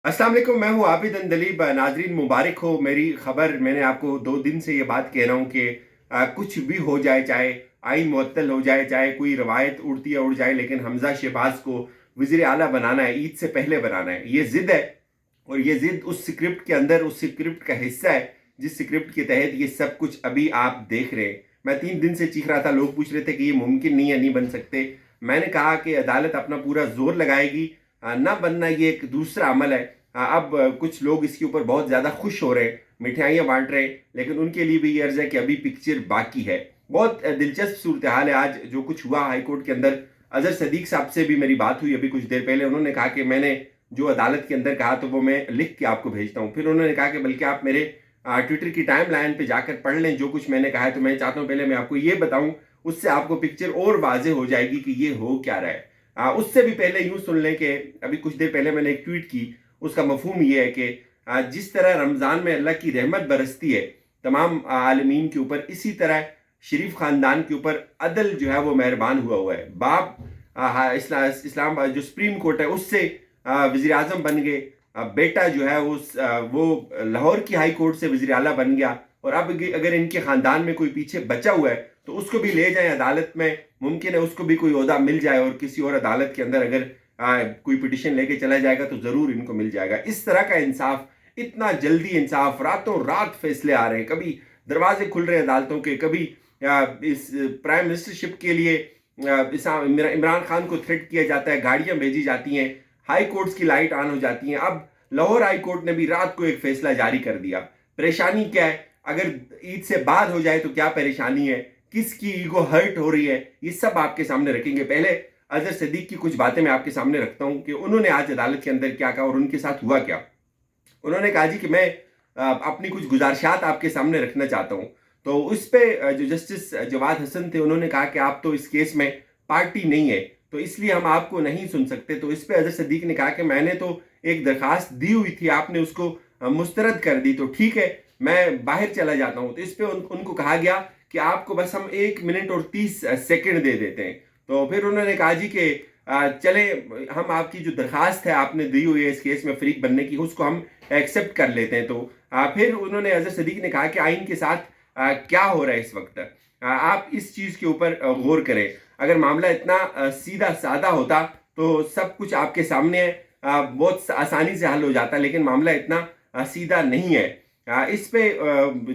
अस्सलाम वालेकुम। मैं हूँ आबिद अंदलीब। नाजरीन मुबारक हो मेरी खबर। मैंने आपको 2 दिन से ये बात कह रहा हूँ कि कुछ भी हो जाए, चाहे आइन मुअत्तल हो जाए, चाहे कोई रवायत उड़ती या उड़ जाए, लेकिन हमजा शहबाज को वज़ीर आला बनाना है, ईद से पहले बनाना है। ये ज़िद है और ये ज़िद उस स्क्रिप्ट के अंदर, उस स्क्रिप्ट का हिस्सा है जिस स्क्रिप्ट के तहत ये सब कुछ अभी आप देख रहे हैं। मैं 3 दिन से चीख रहा था, लोग पूछ रहे थे कि ये मुमकिन नहीं है, नहीं बन सकते। मैंने कहा कि अदालत अपना पूरा जोर लगाएगी। ना बनना ये एक दूसरा अमल है। अब कुछ लोग इसके ऊपर बहुत ज़्यादा खुश हो रहे हैं, मिठाइयाँ बांट रहे हैं, लेकिन उनके लिए भी ये अर्ज है कि अभी पिक्चर बाकी है। बहुत दिलचस्प सूरत हाल है आज जो कुछ हुआ हाई कोर्ट के अंदर। अजहर सदीक साहब से भी मेरी बात हुई अभी कुछ देर पहले। उन्होंने कहा कि मैंने जो अदालत के अंदर कहा तो वो मैं लिख के आपको भेजता हूँ। फिर उन्होंने कहा कि बल्कि आप मेरे ट्विटर की टाइम लाइन पर जाकर पढ़ लें जो कुछ मैंने कहा है। तो मैं चाहता हूँ पहले मैं आपको ये बताऊँ, उससे आपको पिक्चर और वाजे हो जाएगी कि ये हो क्या रहा है। उससे भी पहले यूँ सुन लें कि अभी कुछ देर पहले मैंने एक ट्वीट की, उसका मफहूम ये है कि जिस तरह रमज़ान में अल्लाह की रहमत बरसती है तमाम आलमीन के ऊपर, इसी तरह शरीफ ख़ानदान के ऊपर अदल जो है वो मेहरबान हुआ है। बाप इस्लाम जो सुप्रीम कोर्ट है उससे वज़ीर आज़म बन गए। बेटा जो है वो लाहौर की हाई कोर्ट से वज़ीर आला बन गया। और अब अगर इनके ख़ानदान में कोई पीछे बचा हुआ है तो उसको भी ले जाएं अदालत में, मुमकिन है उसको भी कोई ओहदा मिल जाए और किसी और अदालत के अंदर अगर कोई पिटिशन लेके चला जाएगा तो ज़रूर इनको मिल जाएगा। इस तरह का इंसाफ, इतना जल्दी इंसाफ, रातों रात फैसले आ रहे हैं, कभी दरवाजे खुल रहे हैं अदालतों के, कभी इस प्राइम मिनिस्टरशिप के लिए इमरान खान को थ्रेट किया जाता है, गाड़ियां भेजी जाती हैं, हाई कोर्ट्स की लाइट ऑन हो जाती हैं। अब लाहौर हाई कोर्ट ने भी रात को एक फैसला जारी कर दिया। परेशानी क्या है? अगर ईद से बाद हो जाए तो क्या परेशानी है, किसकी ईगो हर्ट हो रही है, ये सब आपके सामने रखेंगे। पहले अजहर सदीक की कुछ बातें मैं आपके सामने रखता हूं कि उन्होंने आज अदालत के अंदर क्या कहा और उनके साथ हुआ क्या। उन्होंने कहा जी कि मैं अपनी कुछ गुजारिशात आपके सामने रखना चाहता हूं। तो उस पे जो जस्टिस जवाद हसन थे उन्होंने कहा कि आप तो इस केस में पार्टी नहीं है तो इसलिए हम आपको नहीं सुन सकते। तो इस पे अजहर सदीक ने कहा कि मैंने तो एक दरखास्त दी हुई थी, आपने उसको मुस्तरद कर दी, तो ठीक है मैं बाहर चला जाता हूं। तो इस पे उनको कहा गया कि आपको बस हम 1 मिनट और 30 सेकंड दे देते हैं। तो फिर उन्होंने कहा जी कि चले हम आपकी जो दरखास्त है आपने दी हुई है इस केस में फरीक बनने की, उसको हम एक्सेप्ट कर लेते हैं। तो फिर उन्होंने अजहर सदीक ने कहा कि आइन के साथ क्या हो रहा है इस वक्त, आप इस चीज़ के ऊपर गौर करें। अगर मामला इतना सीधा सादा होता तो सब कुछ आपके सामने है, बहुत आसानी से हल हो जाता, लेकिन मामला इतना सीधा नहीं है। इस पे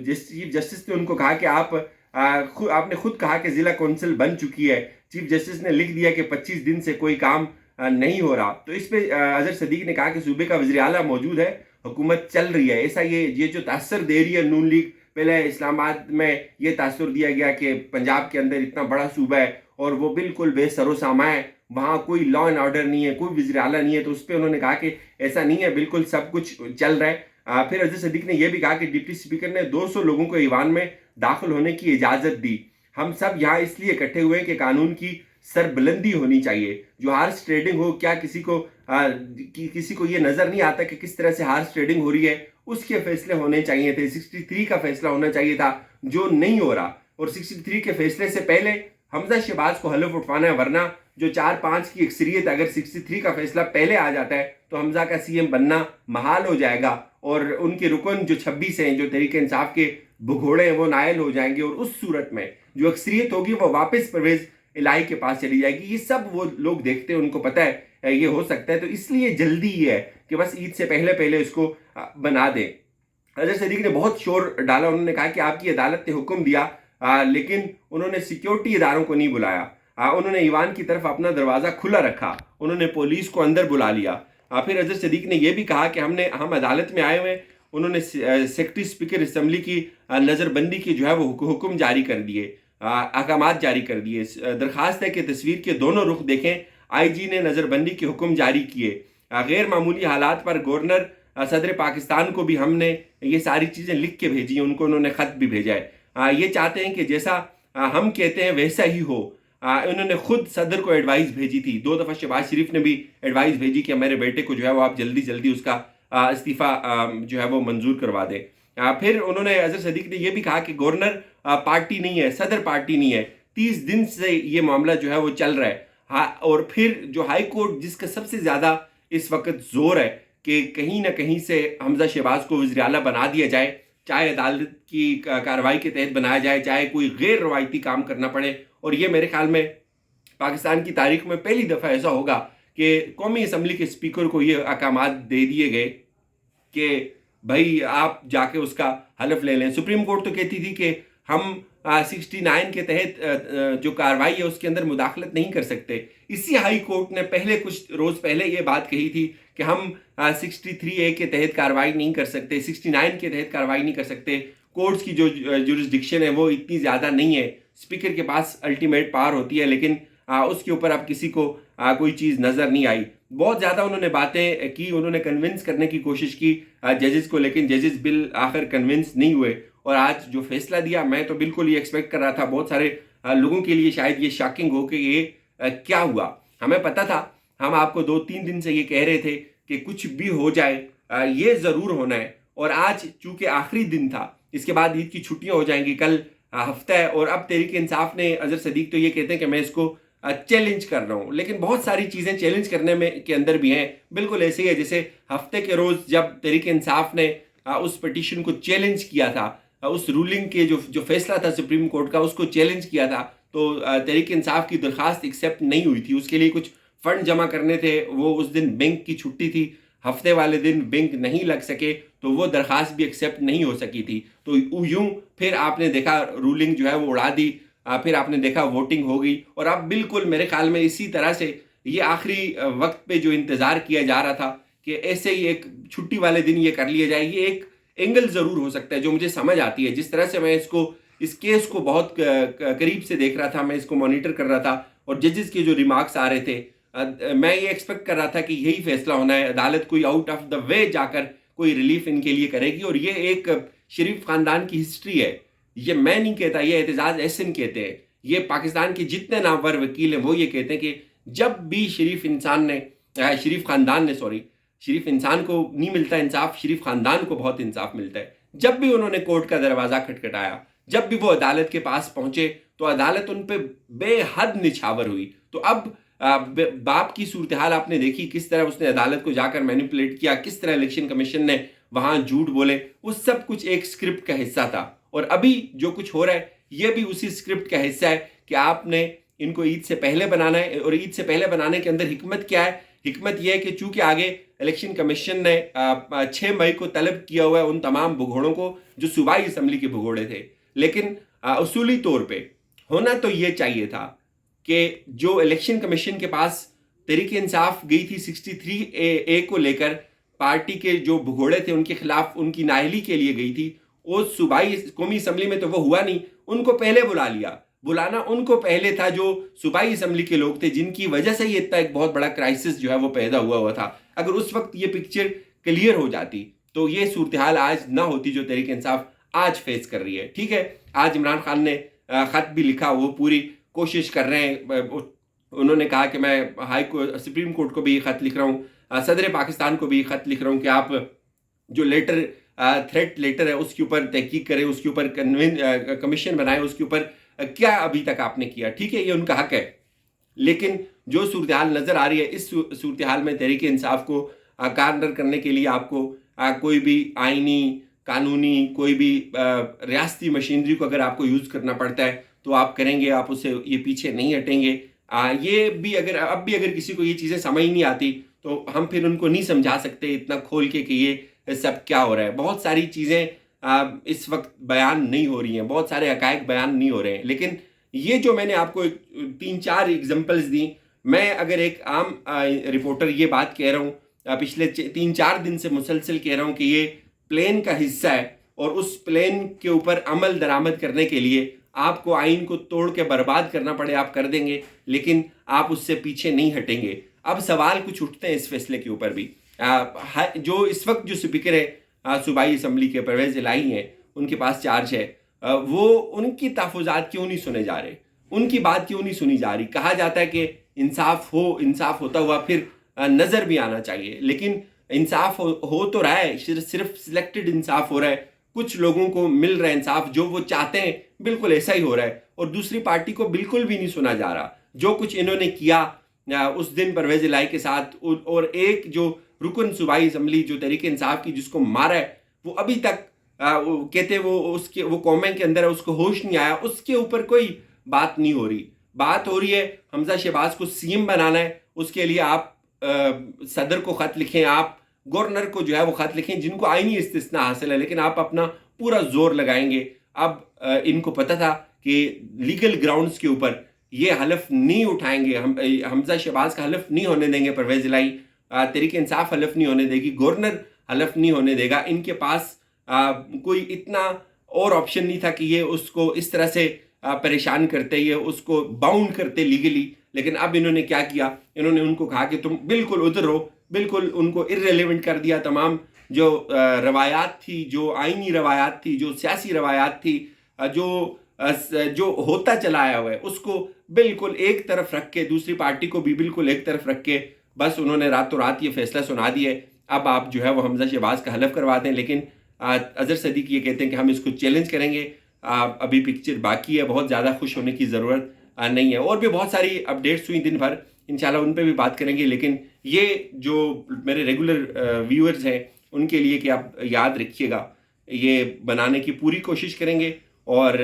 चीफ जस्टिस ने उनको कहा कि आपने खुद कहा कि ज़िला कौंसिल बन चुकी है। चीफ जस्टिस ने लिख दिया कि 25 दिन से कोई काम नहीं हो रहा। तो इस पे अजहर सदीक ने कहा कि सूबे का वज़ीर आला मौजूद है, हुकूमत चल रही है। ऐसा ये जो तासर दे रही है नून लीग, पहले इस्लामाबाद में ये तासर दिया गया कि पंजाब के अंदर इतना बड़ा सूबा है और वो बिल्कुल बेसरो सामा है, वहाँ कोई लॉ एंड ऑर्डर नहीं है, कोई वज़ीर आला नहीं है। तो उस पर उन्होंने कहा कि ऐसा नहीं है, बिल्कुल सब कुछ चल रहा है। फिर अजहर सदीक ने यह भी कहा कि डिप्टी स्पीकर ने 200 लोगों को ईवान में दाखिल होने की इजाज़त दी। हम सब यहाँ इसलिए इकट्ठे हुए कि कानून की सरबुलंदी होनी चाहिए। जो हार्स ट्रेडिंग हो, क्या किसी को ये नज़र नहीं आता कि किस तरह से हार्स ट्रेडिंग हो रही है? उसके फैसले होने चाहिए थे। 63 का फैसला होना चाहिए था जो नहीं हो रहा। और 63 के फैसले से पहले हमजा शहबाज को हलफ उठवाना है, वरना जो 4-5 की अक्सरियत, अगर 63 का फैसला पहले आ जाता है तो हमजा का सीएम बनना महाल हो जाएगा और उनके रुकन जो 26 हैं, जो तहरीक इंसाफ के भगोड़े हैं, वो नायल हो जाएंगे और उस सूरत में जो अक्सरियत होगी वो वापस परवेज इलाही के पास चली जाएगी। ये सब वो लोग देखते हैं, उनको पता है ये हो सकता है। तो इसलिए जल्दी ये है कि बस ईद से पहले पहले इसको बना दें। अजहर सदीक ने बहुत शोर डाला। उन्होंने कहा कि आपकी अदालत ने हुक्म दिया, लेकिन उन्होंने सिक्योरिटी इदारों को नहीं बुलाया। उन्होंने ईवान की तरफ अपना दरवाज़ा खुला रखा, उन्होंने पुलिस को अंदर बुला लिया। फिर अजहर सदीक ने यह भी कहा कि हम अदालत में आए हुए। उन्होंने सेक्रेटरी स्पीकर असम्बली की नज़रबंदी की जो है वो हुक्म जारी कर दिए, अहकामात जारी कर दिए। दरखास्त है कि तस्वीर के दोनों रुख देखें। आईजी ने नज़रबंदी के हुक्म जारी किए। गैर मामूली हालात पर गवर्नर सदर पाकिस्तान को भी हमने ये सारी चीज़ें लिख के भेजी हैं, उनको उन्होंने ख़त भी भेजा है। ये चाहते हैं कि जैसा हम कहते हैं वैसा ही हो। उन्होंने खुद सदर को एडवाइस भेजी थी, 2 दफ़ा शहबाज शरीफ ने भी एडवाइस भेजी कि मेरे बेटे को जो है वो आप जल्दी जल्दी उसका इस्तीफ़ा जो है वो मंजूर करवा दें। फिर उन्होंने अजहर सदीक ने यह भी कहा कि गवर्नर पार्टी नहीं है, सदर पार्टी नहीं है। 30 दिन से ये मामला जो है वो चल रहा है। और फिर जो हाई कोर्ट जिसका सबसे ज़्यादा इस वक्त जोर है کہ کہیں نہ کہیں سے حمزہ شہباز کو وزیر اعلیٰ بنا دیا جائے، چاہے عدالت کی کارروائی کے تحت بنایا جائے، چاہے کوئی غیر روایتی کام کرنا پڑے. اور یہ میرے خیال میں پاکستان کی تاریخ میں پہلی دفعہ ایسا ہوگا کہ قومی اسمبلی کے اسپیکر کو یہ احکامات دے دیے گئے کہ بھائی آپ جا کے اس کا حلف لے لیں. سپریم کورٹ تو کہتی تھی کہ ہم 69 کے تحت جو کارروائی ہے اس کے اندر مداخلت نہیں کر سکتے. اسی ہائی کورٹ نے پہلے کچھ روز پہلے یہ بات کہی تھی کہ ہم 63A کے تحت کارروائی نہیں کر سکتے، 69 کے تحت کارروائی نہیں کر سکتے. کورٹس کی جو جورسڈکشن ہے وہ اتنی زیادہ نہیں ہے، اسپیکر کے پاس الٹیمیٹ پاور ہوتی ہے، لیکن اس کے اوپر اب کسی کو کوئی چیز نظر نہیں آئی. بہت زیادہ انہوں نے باتیں کی، انہوں نے کنونس کرنے کی کوشش کی ججز کو، لیکن ججز بالآخر کنونس نہیں ہوئے. اور آج جو فیصلہ دیا، میں تو بالکل یہ ایکسپیکٹ کر رہا تھا، بہت سارے لوگوں کے لیے شاید یہ شاکنگ ہو کہ یہ کیا ہوا. ہمیں پتہ تھا، ہم آپ کو 2-3 دن سے یہ کہہ رہے تھے کہ کچھ بھی ہو جائے یہ ضرور ہونا ہے. اور آج چونکہ آخری دن تھا، اس کے بعد عید کی چھٹیاں ہو جائیں گی، کل ہفتہ ہے. اور اب تحریک انصاف نے، اظہر صدیق تو یہ کہتے ہیں کہ میں اس کو چیلنج کر رہا ہوں، لیکن بہت ساری چیزیں چیلنج کرنے میں کے اندر بھی ہیں. بالکل ایسے ہی ہے جیسے ہفتے کے روز جب تحریک انصاف نے اس پٹیشن کو چیلنج کیا تھا، اس رولنگ کے جو فیصلہ تھا سپریم کورٹ کا، اس کو چیلنج کیا تھا، تو تحریک انصاف کی درخواست ایکسیپٹ نہیں ہوئی تھی. اس کے لیے کچھ فنڈ جمع کرنے تھے، وہ اس دن بینک کی چھٹی تھی، ہفتے والے دن بینک نہیں لگ سکے، تو وہ درخواست بھی ایکسیپٹ نہیں ہو سکی تھی. تو یوں پھر آپ نے دیکھا رولنگ جو ہے وہ اڑا دی، پھر آپ نے دیکھا ووٹنگ ہو گئی. اور اب بالکل میرے خیال میں اسی طرح سے یہ آخری وقت پہ جو انتظار کیا جا رہا تھا کہ ایسے ہی ایک چھٹی والے دن یہ کر لیا جائے، یہ ایک اینگل ضرور ہو سکتا ہے جو مجھے سمجھ آتی ہے. جس طرح سے میں اس کیس کو بہت قریب سے دیکھ رہا تھا، میں اس کو مانیٹر کر رہا تھا، اور ججز کے جو ریمارکس آ رہے تھے، میں یہ ایکسپیکٹ کر رہا تھا کہ یہی فیصلہ ہونا ہے. عدالت کوئی آؤٹ آف دا وے جا کر کوئی ریلیف ان کے لیے کرے گی. اور یہ ایک شریف خاندان کی ہسٹری ہے، یہ میں نہیں کہتا، یہ اعتزاز احسن کہتے ہیں. یہ پاکستان کے جتنے نامور وکیل ہیں وہ یہ کہتے ہیں کہ جب بھی شریف انسان کو نہیں ملتا انصاف، شریف خاندان کو بہت انصاف ملتا ہے. جب بھی انہوں نے کورٹ کا دروازہ کھٹکھٹایا، جب بھی وہ عدالت کے پاس پہنچے، تو عدالت ان پہ بے حد نچھاور ہوئی. تو اب باپ کی صورتحال آپ نے دیکھی، کس طرح اس نے عدالت کو جا کر مینیپولیٹ کیا، کس طرح الیکشن کمیشن نے وہاں جھوٹ بولے. وہ سب کچھ ایک سکرپٹ کا حصہ تھا. اور ابھی جو کچھ ہو رہا ہے یہ بھی اسی سکرپٹ کا حصہ ہے کہ آپ نے ان کو عید سے پہلے بنانا ہے. اور عید سے پہلے بنانے کے اندر حکمت کیا ہے؟ حکمت یہ ہے کہ چونکہ آگے الیکشن کمیشن نے 6 مئی کو طلب کیا ہوا ہے ان تمام بھگوڑوں کو جو صوبائی اسمبلی کے بھگوڑے تھے، لیکن اصولی طور پہ ہونا تو یہ چاہیے تھا کہ جو الیکشن کمیشن کے پاس تحریک انصاف گئی تھی 63A کو لے کر، پارٹی کے جو بھگوڑے تھے ان کے خلاف ان کی نااہلی کے لیے گئی تھی، وہ صوبائی قومی اسمبلی میں تو وہ ہوا نہیں. ان کو پہلے بلا لیا. بلانا ان کو پہلے تھا جو صوبائی اسمبلی کے لوگ تھے، جن کی وجہ سے یہ اتنا ایک بہت بڑا کرائسس جو ہے وہ پیدا ہوا تھا. اگر اس وقت یہ پکچر کلیئر ہو جاتی تو یہ صورتحال آج نہ ہوتی جو تحریک انصاف آج فیس کر رہی ہے. ٹھیک ہے، آج عمران خان نے خط بھی لکھا، وہ پوری کوشش کر رہے ہیں. انہوں نے کہا کہ میں سپریم کورٹ کو بھی خط لکھ رہا ہوں، صدر پاکستان کو بھی خط لکھ رہا ہوں کہ آپ جو تھریٹ لیٹر ہے اس کے اوپر تحقیق کریں، اس کے اوپر کمیشن بنائیں، اس کے اوپر کیا ابھی تک آپ نے کیا. ٹھیک ہے، یہ ان کا حق ہے، لیکن جو صورتحال نظر آ رہی ہے، اس صورتحال میں تحریک انصاف کو کارنر کرنے کے لیے آپ کو کوئی بھی آئینی، قانونی، کوئی بھی ریاستی مشینری کو اگر آپ کو یوز کرنا پڑتا ہے تو آپ کریں گے، آپ اسے یہ پیچھے نہیں ہٹیں گے. یہ بھی اب بھی اگر کسی کو یہ چیزیں سمجھ نہیں آتی تو ہم پھر ان کو نہیں سمجھا سکتے اتنا کھول کے کہ یہ سب کیا ہو رہا ہے. بہت ساری چیزیں اس وقت بیان نہیں ہو رہی ہیں، بہت سارے حقائق بیان نہیں ہو رہے ہیں. لیکن یہ جو میں نے آپ کو 3-4 ایگزامپلز دیں، میں اگر ایک عام رپورٹر یہ بات کہہ رہا ہوں، پچھلے 3-4 دن سے مسلسل کہہ رہا ہوں کہ یہ پلین کا حصہ ہے، اور اس پلین کے اوپر عمل درآمد کرنے کے لیے آپ کو آئین کو توڑ کے برباد کرنا پڑے آپ کر دیں گے، لیکن آپ اس سے پیچھے نہیں ہٹیں گے. اب سوال کچھ اٹھتے ہیں اس فیصلے کے اوپر بھی. جو اس وقت جو اسپیکر ہے صوبائی اسمبلی کے، پرویز الہی ہیں، ان کے پاس چارج ہے، وہ ان کی تحفظات کیوں نہیں سنے جا رہے، ان کی بات کیوں نہیں سنی جا رہی. کہا جاتا ہے کہ انصاف ہوتا ہوا پھر نظر بھی آنا چاہیے، لیکن انصاف ہو تو رہا ہے، صرف سلیکٹڈ انصاف ہو رہا ہے، کچھ لوگوں کو مل رہا ہے انصاف، جو وہ چاہتے ہیں بالکل ایسا ہی ہو رہا ہے، اور دوسری پارٹی کو بالکل بھی نہیں سنا جا رہا. جو کچھ انہوں نے کیا اس دن پرویز الہی کے ساتھ، اور ایک جو रुकन सूबाई असम्बली जो तहरीक इंसाफ की जिसको मारा है, वो अभी तक वो कहते वो कौमे के अंदर है, उसको होश नहीं आया, उसके ऊपर कोई बात नहीं हो रही। बात हो रही है हमजा शहबाज को सीएम बनाना है, उसके लिए आप सदर को ख़त लिखें, आप गवर्नर को जो है वो ख़त लिखें जिनको आईनी इस्तिस्ना हासिल है, लेकिन आप अपना पूरा जोर लगाएंगे। अब इनको पता था कि लीगल ग्राउंड्स के ऊपर ये हलफ नहीं उठाएंगे, हमजा शहबाज का हलफ नहीं होने देंगे, परवेज़ इलाही तहरीक इंसाफ हलफ नहीं होने देगी, गवर्नर हलफ नहीं होने देगा। इनके पास कोई इतना और ऑप्शन नहीं था कि ये उसको इस तरह से परेशान करते, ये उसको बाउंड करते लीगली। लेकिन अब इन्होंने क्या किया, इन्होंने उनको कहा कि तुम बिल्कुल उधर रहो, बिल्कुल उनको इर्रेलेवेंट कर दिया। तमाम जो रवायात थी, जो आइनी रवायात थी, जो सियासी रवायात थी, जो होता चला आया हुआ है, उसको बिल्कुल एक तरफ रख के, दूसरी पार्टी को भी बिल्कुल एक तरफ रख के बस उन्होंने रातों रात ये फैसला सुना दिया है। अब आप जो है वो हमजा शहबाज का हलफ करवा दें, लेकिन अजहर सदीक ये कहते हैं कि हम इसको चैलेंज करेंगे। अभी पिक्चर बाकी है, बहुत ज़्यादा खुश होने की ज़रूरत नहीं है। और भी बहुत सारी अपडेट्स हुई दिन भर, इंशाल्लाह उन पे भी बात करेंगे। लेकिन ये जो मेरे रेगुलर व्यूअर्स हैं उनके लिए कि आप याद रखिएगा, ये बनाने की पूरी कोशिश करेंगे और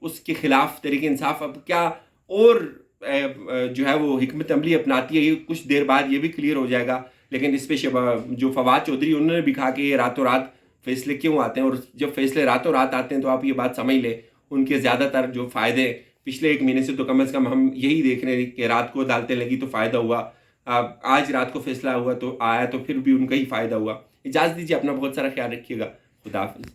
उसके ख़िलाफ़ तहरीक इंसाफ अब क्या और जो है वो हिकमत अमली अपनाती है, ये कुछ देर बाद ये भी क्लियर हो जाएगा। लेकिन इस पर जो फवाद चौधरी उन्होंने भी कहा कि ये रातों रात फैसले क्यों आते हैं, और जब फैसले रातों रात आते हैं तो आप ये बात समझ लें उनके ज़्यादातर जो फ़ायदे पिछले 1 महीने से तो कम से कम हम यही देख रहे हैं कि रात को अदालतें लगी तो फ़ायदा हुआ, आज रात को फैसला हुआ तो आया तो फिर भी उनका ही फ़ायदा हुआ। इजाज़त दीजिए, अपना बहुत सारा ख्याल रखिएगा। खुदा हाफिज़।